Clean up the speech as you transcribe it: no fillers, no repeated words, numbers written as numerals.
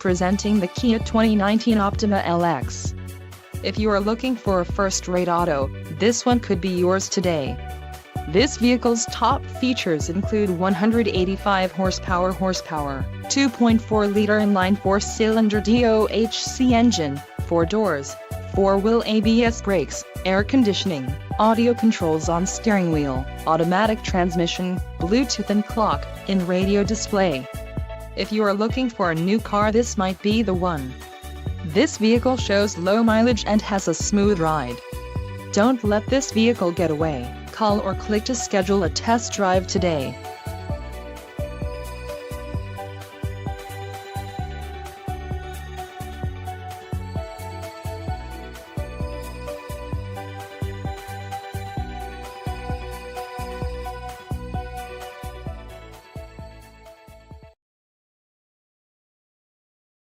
Presenting the Kia 2019 Optima LX. If you are looking for a first-rate auto, this one could be yours today. This vehicle's top features include 185 horsepower, 2.4-liter inline 4-cylinder DOHC engine, 4 doors, 4-wheel ABS brakes, air conditioning, audio controls on steering wheel, automatic transmission, Bluetooth and clock-in radio display. If you are looking for a new car, this might be the one. This vehicle shows low mileage and has a smooth ride. Don't let this vehicle get away. Call or click to schedule a test drive today.